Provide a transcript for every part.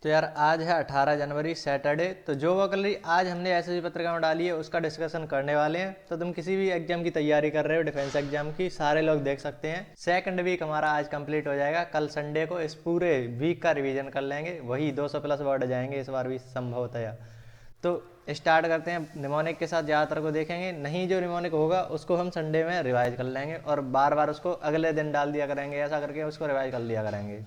तो यार आज है 18 जनवरी सैटरडे। तो जो वोकलरी आज हमने एसएससी पत्रिका में डाली है उसका डिस्कशन करने वाले हैं। तो तुम किसी भी एग्जाम की तैयारी कर रहे हो, डिफेंस एग्जाम की, सारे लोग देख सकते हैं। सेकंड वीक हमारा आज कंप्लीट हो जाएगा। कल संडे को इस पूरे वीक का रिवीजन कर लेंगे। वही 200 प्लस वर्ड जाएंगे इस बार भी संभवतया। तो स्टार्ट करते हैं। निमोनिक के साथ ज़्यादातर को देखेंगे, नहीं जो निमोनिक होगा उसको हम संडे में रिवाइज कर लेंगे और बार बार उसको अगले दिन डाल दिया करेंगे, ऐसा करके उसको रिवाइज कर लिया करेंगे।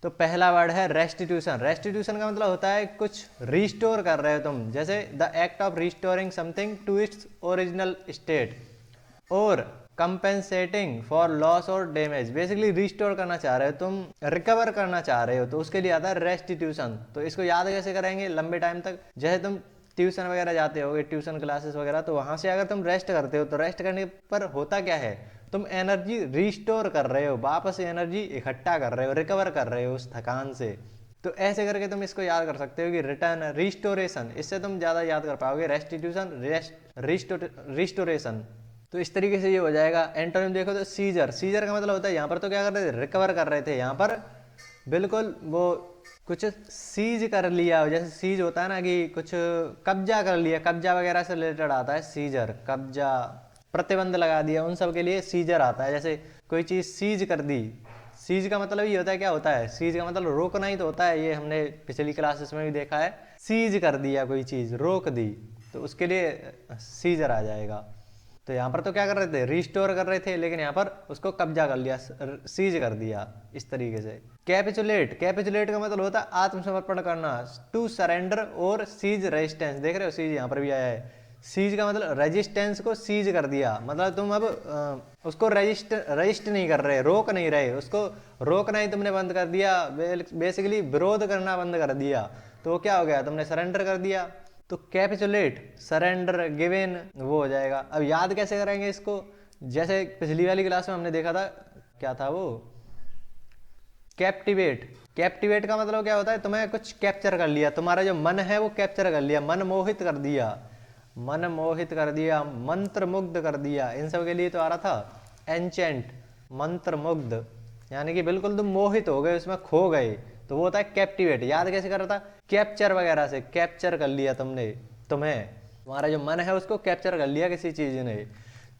तो पहला वर्ड है रेस्टिट्यूशन। रेस्टिट्यूशन का मतलब होता है कुछ रिस्टोर कर रहे हो तुम, जैसे the act of restoring something to its original state और कंपेंसेटिंग फॉर लॉस और डैमेज। बेसिकली रिस्टोर करना चाह रहे हो तुम, रिकवर करना चाह रहे हो, तो उसके लिए आता है रेस्टिट्यूशन। तो इसको याद कैसे करेंगे लंबे टाइम तक? जैसे तुम ट्यूशन वगैरह जाते होगे, ट्यूशन क्लासेस वगैरह, तो वहाँ से अगर तुम रेस्ट करते हो तो रेस्ट करने पर होता क्या है, तुम एनर्जी रिस्टोर कर रहे हो, वापस एनर्जी इकट्ठा कर रहे हो, रिकवर कर रहे हो उस थकान से। तो ऐसे करके तुम इसको याद कर सकते हो कि रिटर्न, रिस्टोरेशन, इससे तुम ज़्यादा याद कर पाओगे। Restitution, restoration. तो इस तरीके से ये हो जाएगा। एंटोनिम देखो तो सीजर। सीजर का मतलब होता है यहाँ पर तो क्या कर रहे थे, रिकवर कर रहे थे। यहाँ पर बिल्कुल वो कुछ सीज कर लिया, जैसे सीज होता है ना कि कुछ कब्जा कर लिया, कब्जा वगैरह से रिलेटेड आता है सीजर। कब्जा, प्रतिबंध लगा दिया, उन सब के लिए सीजर आता है। जैसे कोई चीज़ सीज कर दी। सीज का मतलब ये होता है, क्या होता है सीज का मतलब? रोकना ही तो होता है। ये हमने पिछली क्लासेस में भी देखा है। सीज कर दिया, कोई चीज़ रोक दी, तो उसके लिए सीजर आ जाएगा। तो यहाँ पर तो क्या कर रहे थे, रिस्टोर कर रहे थे, लेकिन यहाँ पर उसको कब्जा कर लिया, सीज कर दिया, इस तरीके से। कैपिचुलेट। कैपिचुलेट का मतलब होता है आत्मसमर्पण करना, टू सरेंडर और सीज रेजिस्टेंस। देख रहे हो सीज यहाँ पर भी आया है। सीज का मतलब रेजिस्टेंस को सीज कर दिया, मतलब तुम अब उसको रजिस्ट नहीं कर रहे, रोक नहीं रहे, उसको रोकना ही तुमने बंद कर दिया। बेसिकली विरोध करना बंद कर दिया, तो क्या हो गया, तुमने सरेंडर कर दिया। तो कैपिचुलेट, सरेंडर, गिवन, वो हो जाएगा। अब याद कैसे करेंगे इसको? जैसे पिछली वाली क्लास में हमने देखा था, क्या था वो, कैप्टिवेट। कैप्टिवेट का मतलब क्या होता है, तुम्हें कुछ कैप्चर कर लिया, तुम्हारा जो मन है वो कैप्चर कर लिया, मन मोहित कर दिया, मन मोहित कर दिया, मंत्र मुग्ध कर दिया। इन सब के लिए तो आ रहा था एंचेंट, मंत्र मुग्ध, यानी कि बिल्कुल तुम मोहित हो गए, उसमें खो गए, तो वो होता है कैप्टिवेट। याद कैसे कर रहा था, कैप्चर वगैरह से, कैप्चर कर लिया तुमने, तुम्हें, तुम्हारा जो मन है उसको कैप्चर कर लिया किसी चीज ने।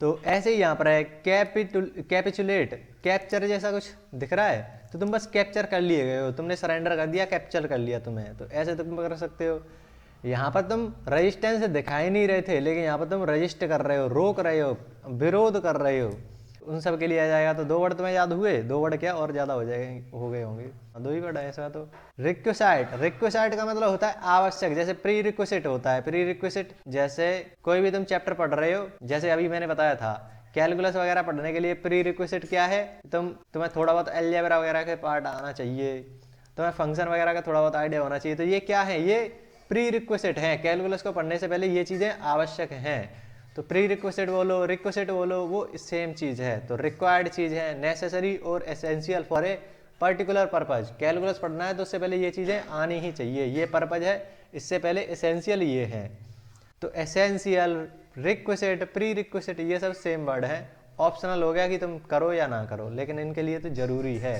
तो ऐसे ही यहाँ पर है कैपिचुलेट, कैप्चर जैसा कुछ दिख रहा है, तो तुम बस कैप्चर कर लिए गए हो, तुमने सरेंडर कर दिया, कैप्चर कर लिया तुम्हें। तो ऐसे तुम कर सकते हो। यहाँ पर तुम रजिस्टेंस दिखाई नहीं रहे थे, लेकिन यहाँ पर तुम रजिस्ट कर रहे हो, रोक रहे हो, विरोध कर रहे हो, उन सब के लिए आ जाएगा। तो 2 वर्ड तुम्हें याद हुए, 2 वर्ड क्या और ज्यादा हो जाएंगे, हो गए होंगे, 2 ही वर्ड है ऐसा। तो रिक्वेसाइट। रिक्वेसाइट का मतलब होता है आवश्यक, जैसे प्री रिक्वेसिट होता है। प्री रिक्वेसिट जैसे कोई भी तुम चैप्टर पढ़ रहे हो, जैसे अभी मैंने बताया था कैलकुलस वगैरह पढ़ने के लिए प्री रिक्वेसिट क्या है, तुम्हें थोड़ा बहुत अलजेब्रा वगैरह के पार्ट आना चाहिए, तुम्हें फंक्शन वगैरह का थोड़ा बहुत आइडिया होना चाहिए। तो ये क्या है, ये प्री रिक्वेसिट है। कैलकुलस को पढ़ने से पहले ये चीज़ें आवश्यक हैं। तो प्री रिक्वेसिट बोलो, रिक्वेसिट बोलो, वो सेम चीज़ है। तो रिक्वायर्ड चीज़ है, नेसेसरी और essential for a particular purpose. Calculus पढ़ना है तो उससे पहले ये चीज़ें आनी ही चाहिए, ये पर्पज है, इससे पहले एसेंशियल ये है। तो एसेंशियल, रिक्वेसिट, प्री रिक्वेसिट, ये सब सेम वर्ड है। ऑप्शनल हो गया कि तुम करो या ना करो, लेकिन इनके लिए तो जरूरी है,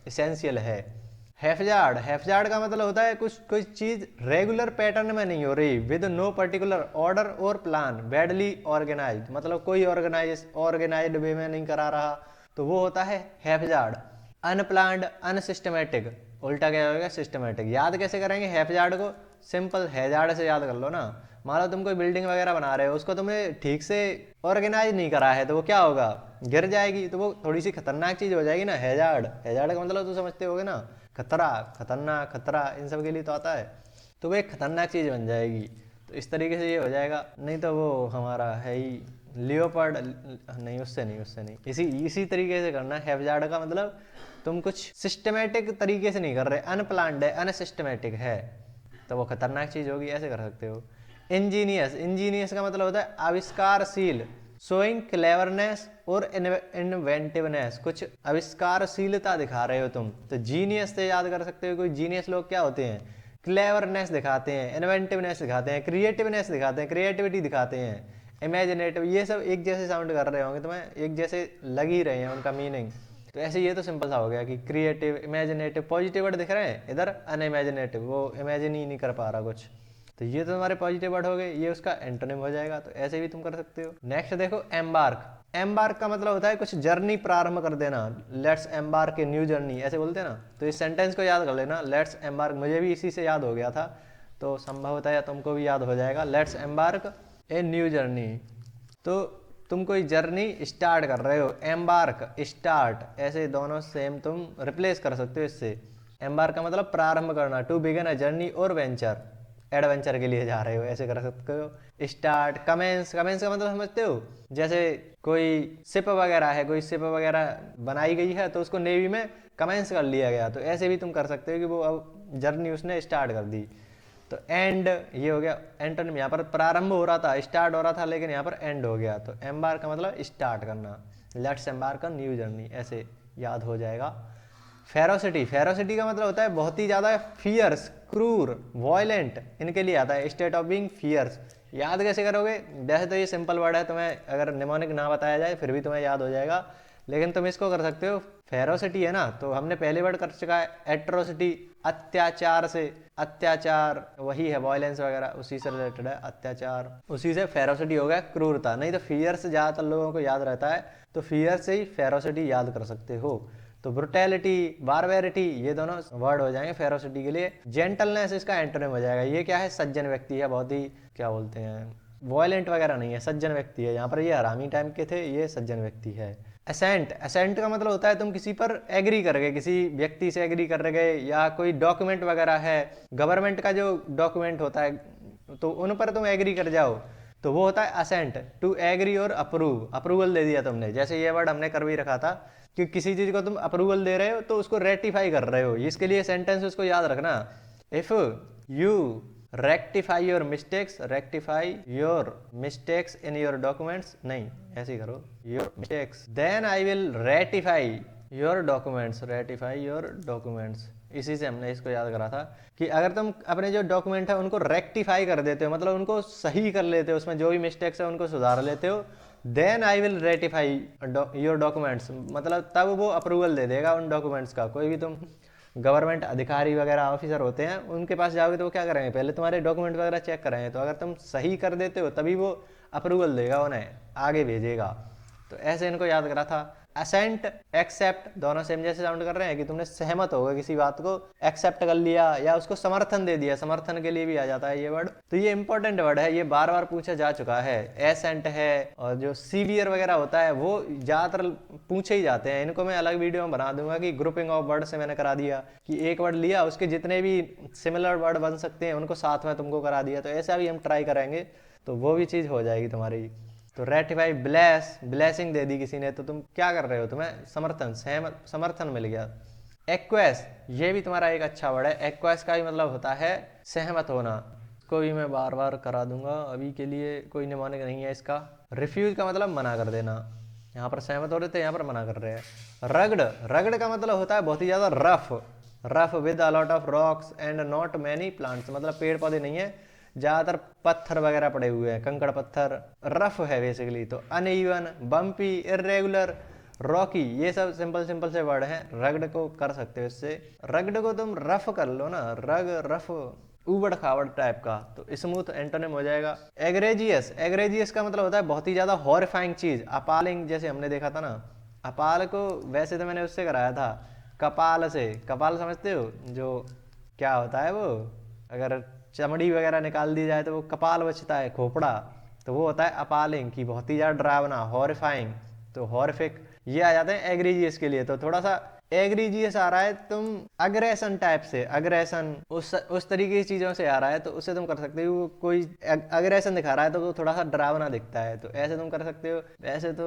एसेंशियल है। हैफजार्ड। हैफजार्ड का मतलब होता है कुछ कोई चीज रेगुलर पैटर्न में नहीं हो रही, विद नो पर्टिकुलर ऑर्डर और प्लान, बैडली ऑर्गेनाइज्ड, मतलब कोई ऑर्गेनाइज्ड वे में नहीं करा रहा, तो वो होता है हैफजार्ड। अनप्लान्ड, अनसिस्टमेटिक, उल्टा क्या होगा, सिस्टमेटिक। याद कैसे करेंगे हैफजार्ड को? सिंपल, हैजार्ड से याद कर लो ना। मान लो तुम कोई बिल्डिंग वगैरह बना रहे हो, उसको तुमने ठीक से ऑर्गेनाइज नहीं करा है, तो वो क्या होगा, गिर जाएगी, तो वो थोड़ी सी खतरनाक चीज हो जाएगी ना। हैजार्ड, हैजार्ड का मतलब तो समझते होगे ना, खतरा, खतरनाक, खतरा, इन सब के लिए तो आता है। तो वो एक खतरनाक चीज बन जाएगी। तो इस तरीके से ये हो जाएगा। नहीं तो वो हमारा है ही लियोपर्ड, नहीं, उससे नहीं, उससे नहीं, इसी इसी तरीके से करना है। हैफजार्ड का मतलब तुम कुछ सिस्टमेटिक तरीके से नहीं कर रहे, अनप्लान्ड है, अनसिस्टमेटिक है, तो वो खतरनाक चीज होगी, ऐसे कर सकते हो। इंजीनियस। इंजीनियस का मतलब होता है आविष्कारशील, शोइंग क्लेवरनेस और इन्वेंटिवनेस, कुछ आविष्कारशीलता दिखा रहे हो तुम, तो जीनियस से याद कर सकते हो। कोई जीनियस लोग क्या होते हैं, क्लेवरनेस दिखाते हैं, इन्वेंटिवनेस दिखाते हैं, क्रिएटिवनेस दिखाते हैं, क्रिएटिविटी दिखाते हैं, इमेजिनेटिव, ये सब एक जैसे साउंड कर रहे होंगे तुम्हें, एक जैसे लग ही रहे हैं उनका मीनिंग। तो ऐसे ये तो सिंपल सा हो गया कि क्रिएटिव, इमेजिनेटिव, पॉजिटिव वर्ड दिख रहे हैं इधर, अनइमेजिनेटिव, वो इमेजिन ही नहीं कर पा रहा कुछ। तो ये तो तुम्हारे पॉजिटिव वर्ड हो गए, ये उसका एंटोनिम हो जाएगा। तो ऐसे भी तुम कर सकते हो। नेक्स्ट देखो एम्बार्क। एम्बार्क का मतलब होता है कुछ जर्नी प्रारंभ कर देना। Let's embark a new journey ऐसे बोलते हैं ना। तो इस सेंटेंस को याद कर लेना, लेट्स एम्बार्क, मुझे भी इसी से याद हो गया था, तो संभवतः या तुमको भी याद हो जाएगा। Let's embark a new journey, तो तुम कोई जर्नी स्टार्ट कर रहे हो। एम्बार्क, स्टार्ट, ऐसे दोनों सेम तुम रिप्लेस कर सकते हो इससे। एम्बार्क का मतलब प्रारंभ करना, टू बिगिन अ जर्नी और वेंचर, एडवेंचर के लिए जा रहे हो, ऐसे कर सकते हो। स्टार्ट, कमेंस, कमेंस का मतलब समझते हो, जैसे कोई शिप वगैरह है, कोई शिप वगैरह बनाई गई है तो उसको नेवी में कमेंस कर लिया गया, तो ऐसे भी तुम कर सकते हो कि वो अब जर्नी उसने स्टार्ट कर दी। तो एंड, ये हो गया एंटोनिम। यहाँ पर प्रारंभ हो रहा था, स्टार्ट हो रहा था, लेकिन यहाँ पर एंड हो गया। तो एम्बार्क का मतलब स्टार्ट करना। Let's embark a new journey, ऐसे याद हो जाएगा। फेरोसिटी, फेरोसिटी का मतलब होता है बहुत ही ज़्यादा फियर्स, क्रूर, वॉयलेंट, इनके लिए आता है स्टेट ऑफ बीइंग फियर्स। याद कैसे करोगे? वैसे तो ये सिंपल वर्ड है, तुम्हें अगर निमोनिक ना बताया जाए फिर भी तुम्हें याद हो जाएगा, लेकिन तुम इसको कर सकते हो। फेरोसिटी है ना, तो हमने पहले वर्ड कर चुका है एट्रोसिटी, अत्याचार से, अत्याचार वही है, वॉयलेंस वगैरह उसी से रिलेटेड है, अत्याचार, उसी से फेरोसिटी हो गया क्रूरता। नहीं तो फियर्स ज़्यादातर लोगों को याद रहता है, तो फियर से ही फेरोसिटी याद कर सकते हो। तो ब्रुटैलिटी, बारबेरिटी, ये दोनों वर्ड हो जाएंगे फेरोसिटी के लिए। जेंटलनेस इसका एंटोनिम हो जाएगा। ये क्या है? सज्जन व्यक्ति है, बहुत ही क्या बोलते हैं, वॉयलेंट वगैरह नहीं है, सज्जन व्यक्ति है। यहाँ पर ये हरामी टाइम के थे, ये सज्जन व्यक्ति है। असेंट, असेंट का मतलब होता है तुम किसी पर एग्री कर गए, किसी व्यक्ति से एग्री कर गए, या कोई डॉक्यूमेंट वगैरह है, गवर्नमेंट का जो डॉक्यूमेंट होता है तो उन पर तुम एग्री कर जाओ, तो वो होता है असेंट। टू एग्री और अप्रूव, अप्रूवल दे दिया तुमने, जैसे ये वर्ड हमने कर भी रखा था कि किसी चीज को तुम अप्रूवल दे रहे हो तो उसको रेटिफाई कर रहे हो। इसके लिए सेंटेंस उसको याद रखना, if you rectify your mistakes, rectify your mistakes in your documents, नहीं ऐसे ही करो, your mistakes, then I will ratify your documents, ratify your documents. इसी से हमने इसको याद करा था कि अगर तुम अपने जो डॉक्यूमेंट है उनको रेक्टिफाई कर देते हो, मतलब उनको सही कर लेते हो, उसमें जो भी मिस्टेक्स है उनको सुधार लेते हो, then I will ratify your documents, मतलब तब वो अप्रूवल दे देगा उन डॉक्यूमेंट्स का। कोई भी तुम गवर्नमेंट अधिकारी वगैरह ऑफिसर होते हैं, उनके पास जाओगे तो वो क्या करेंगे, पहले तुम्हारे डॉक्यूमेंट वगैरह चेक करेंगे, तो अगर तुम सही कर देते हो तभी वो अप्रूवल देगा, उन्हें आगे भेजेगा। तो ऐसे इनको याद करा था। असेंट, एक्सेप्ट, दोनों सेम जैसे साउंड कर रहे हैं कि तुमने सहमत हो गए किसी बात को, एक्सेप्ट कर लिया या उसको समर्थन दे दिया, समर्थन के लिए भी आ जाता है ये वर्ड। तो ये इंपॉर्टेंट वर्ड है, ये बार बार पूछा जा चुका है। एसेंट है, और जो सीवियर वगैरह होता है वो ज्यादातर पूछे ही जाते हैं। इनको मैं अलग वीडियो में बना दूंगा कि ग्रुपिंग ऑफ वर्ड से मैंने करा दिया कि एक वर्ड लिया, उसके जितने भी सिमिलर वर्ड बन सकते हैं उनको साथ में तुमको करा दिया। तो ऐसा भी हम ट्राई करेंगे, तो वो भी चीज हो जाएगी तुम्हारी। तो रेटिफाई, ब्लेस, ब्लेसिंग दे दी किसी ने तो तुम क्या कर रहे हो, तुम्हें समर्थन, समर्थन मिल गया। एक्वेस, ये भी तुम्हारा एक अच्छा वर्ड है। एक्वेस का भी मतलब होता है सहमत होना। इसको भी मैं बार बार करा दूंगा, अभी के लिए कोई निमोनिक नहीं है इसका। रिफ्यूज का मतलब मना कर देना, यहाँ पर सहमत हो रहे थे, यहाँ पर मना कर रहे हैं। रगड, रगड का मतलब होता है बहुत ही ज्यादा rough, rough with a lot of rocks and not many plants, मतलब पेड़ पौधे नहीं है, ज्यादातर पत्थर वगैरह पड़े हुए हैं, कंकड़ पत्थर, रफ है बेसिकली। तो अनइवन, बम्पी, इरेगुलर, रॉकी, ये सब सिंपल सिंपल से वर्ड हैं, रगड को कर सकते हो इससे। रगड को तुम रफ कर लो ना, रग, रफ, उबड़ खाबड़ टाइप का, तो स्मूथ एंटोनिम हो जाएगा। एग्रेजियस, एग्रेजियस का मतलब होता है बहुत ही ज्यादा हॉरिफाइंग चीज, अपालिंग, जैसे हमने देखा था ना। अपाल को वैसे तो मैंने उससे कराया था, कपाल से। कपाल समझते हो, जो क्या होता है वो, अगर चमड़ी वगैरह निकाल दी जाए तो वो कपाल बचता है, खोपड़ा, तो वो होता है अपालिंग की, बहुत ही ज्यादा डरावना, हॉरिफाइंग। तो हॉरिफिक ये आ जाते हैं एग्रीजियस के लिए। तो थोड़ा सा एग्रीजियस आ रहा है, तुम अग्रेशन टाइप से, अग्रेशन उस तरीके की चीजों से आ रहा है, तो उससे तुम कर सकते हो। कोई अग्रेशन दिखा रहा है तो वो थोड़ा सा डरावना दिखता है, तो ऐसे तुम कर सकते हो। वैसे तो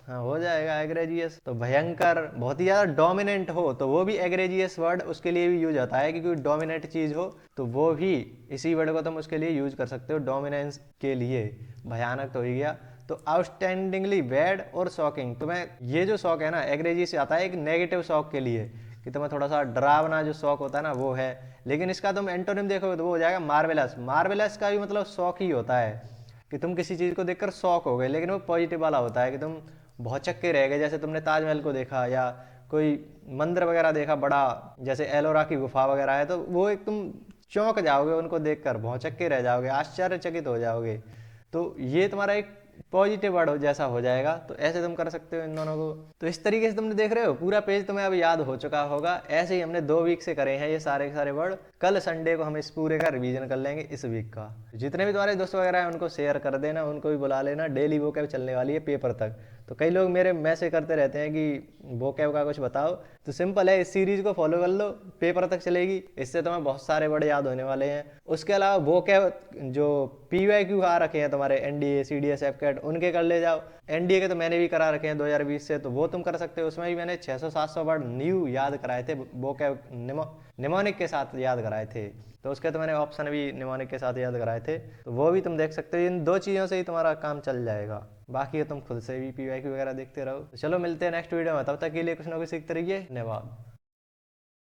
हाँ हो जाएगा एग्रेजियस। तो भयंकर, बहुत ही ज्यादा डोमिनेंट हो तो वो भी एग्रेजियस वर्ड उसके लिए भी यूज होता है, कि कोई डोमिनेंट चीज हो तो वो भी इसी वर्ड को तुम उसके लिए यूज कर सकते हो, डोमिनेंस के लिए। भयानक तो हो ही गया। तो आउटस्टैंडिंगली बैड और शॉकिंग, तुम्हें ये जो शॉक है ना, एग्रेजी से आता है एक नेगेटिव शॉक के लिए, कि तुम्हें थोड़ा सा डरावना जो शॉक होता है ना वो है। लेकिन इसका तुम एंटोनिम देखोगे तो वो हो जाएगा मार्वेलस। मार्वेलस का भी मतलब शॉक ही होता है, कि तुम किसी चीज को देखकर शॉक हो गए, लेकिन वो पॉजिटिव वाला होता है कि तुम बहुत चक्के रह गए, जैसे तुमने ताजमहल को देखा या कोई मंदिर वगैरह देखा बड़ा, जैसे एलोरा की गुफा वगैरह है, तो वो एक तुम चौंक जाओगे उनको देखकर, भौचक्के रह जाओगे, आश्चर्यचकित हो जाओगे। तो ये तुम्हारा एक पॉजिटिव वर्ड जैसा हो जाएगा। तो ऐसे तुम कर सकते हो इन दोनों को। तो इस तरीके से तुमने देख रहे हो पूरा पेज तुम्हें अब याद हो चुका होगा। ऐसे ही हमने 2 वीक से करे हैं ये सारे के सारे वर्ड। कल संडे को हम इस पूरे का रिवीजन कर लेंगे इस वीक का। जितने भी तुम्हारे दोस्त वगैरह हैं उनको शेयर कर देना, उनको भी बुला लेना। डेली वोकैब चलने वाली है पेपर तक। तो कई लोग मेरे मैसेज करते रहते हैं कि वोकैब का कुछ बताओ। तो सिंपल है, इस सीरीज को फॉलो कर लो, पेपर तक चलेगी, इससे तुम्हें बहुत सारे वर्ड याद होने वाले हैं। उसके अलावा वोकैब जो PYQ आ रखे हैं तुम्हारे NDA CDS एफकेट, उनके कर ले जाओ। NDA के तो मैंने भी करा रखे हैं 2020 से, तो वो तुम कर सकते हो। उसमें भी मैंने 600-700 वर्ड न्यू याद कराए थे, वोकैब निमोनिक के साथ याद कराए थे। तो उसके तो मैंने ऑप्शन भी निमोनिक के साथ याद कराए थे, तो वो भी तुम देख सकते हो। इन 2 चीज़ों से ही तुम्हारा काम चल जाएगा। बाकी तुम खुद से भी PYQ वगैरह देखते रहो। तो चलो मिलते हैं नेक्स्ट वीडियो में, तब तक के लिए कुछ ना कुछ सीखते रहिए। धन्यवाद।